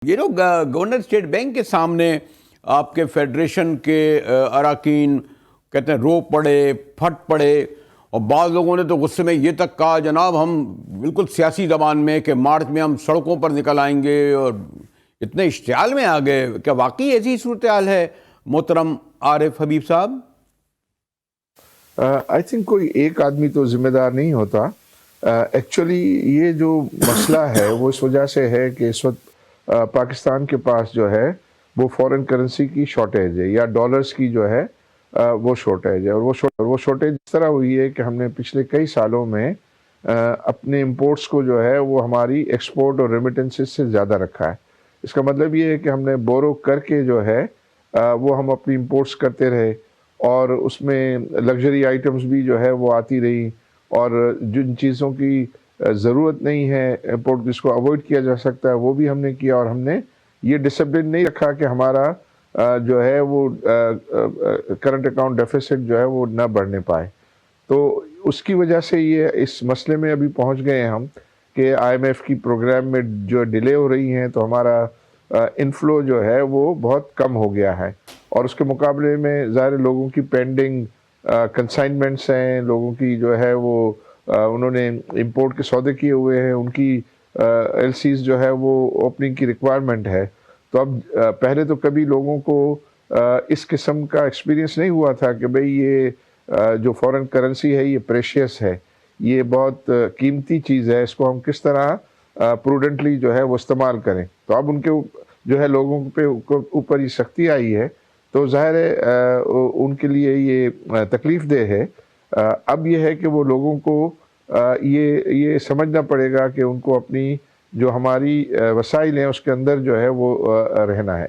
یہ لوگ governor state bank کے سامنے آپ کے فیڈریشن کے اراکین کہتے ہیں رو پڑے پھٹ پڑے، اور بعض لوگوں نے تو غصے میں یہ تک کہا جناب ہم بالکل سیاسی زبان میں کہ مارچ میں ہم سڑکوں پر نکل آئیں گے، اور اتنے اشتعال میں آ گئے۔ کیا واقعی ایسی صورتحال ہے محترم عارف حبیب صاحب؟ آئی تھنک کوئی ایک آدمی تو ذمہ دار نہیں ہوتا۔ ایکچولی یہ جو مسئلہ ہے وہ اس وجہ سے ہے کہ اس وقت پاکستان کے پاس جو ہے وہ فورن کرنسی کی شارٹیج ہے، یا ڈالرز کی جو ہے وہ شارٹیج ہے، اور وہ شارٹیج اس طرح ہوئی ہے کہ ہم نے پچھلے کئی سالوں میں اپنے امپورٹس کو جو ہے وہ ہماری ایکسپورٹ اور ریمیٹنسز سے زیادہ رکھا ہے۔ اس کا مطلب یہ ہے کہ ہم نے بورو کر کے جو ہے وہ ہم اپنی امپورٹس کرتے رہے، اور اس میں لگژری آئٹمز بھی جو ہے وہ آتی رہی، اور جن چیزوں کی ضرورت نہیں ہے امپورٹ جس کو اوائڈ کیا جا سکتا ہے وہ بھی ہم نے کیا، اور ہم نے یہ ڈسپلن نہیں رکھا کہ ہمارا جو ہے وہ کرنٹ اکاؤنٹ ڈیفیسٹ جو ہے وہ نہ بڑھنے پائے۔ تو اس کی وجہ سے یہ اس مسئلے میں ابھی پہنچ گئے ہیں ہم کہ آئی ایم ایف کی پروگرام میں جو ڈیلے ہو رہی ہیں، تو ہمارا انفلو جو ہے وہ بہت کم ہو گیا ہے، اور اس کے مقابلے میں ظاہر لوگوں کی پینڈنگ کنسائنمنٹس ہیں، لوگوں کی جو ہے وہ انہوں نے امپورٹ کے سودے کیے ہوئے ہیں، ان کی ایل سیز جو ہے وہ اوپننگ کی ریکوائرمنٹ ہے۔ تو اب پہلے تو کبھی لوگوں کو اس قسم کا ایکسپیرینس نہیں ہوا تھا کہ بھئی یہ جو فورن کرنسی ہے یہ پریشیس ہے، یہ بہت قیمتی چیز ہے، اس کو ہم کس طرح پروڈنٹلی جو ہے وہ استعمال کریں۔ تو اب ان کے جو ہے لوگوں پہ اوپر یہ سختی آئی ہے، تو ظاہر ہے ان کے لیے یہ تکلیف دہ ہے۔ اب یہ ہے کہ وہ لوگوں کو یہ سمجھنا پڑے گا کہ ان کو اپنی جو ہماری وسائل ہیں اس کے اندر جو ہے وہ رہنا ہے۔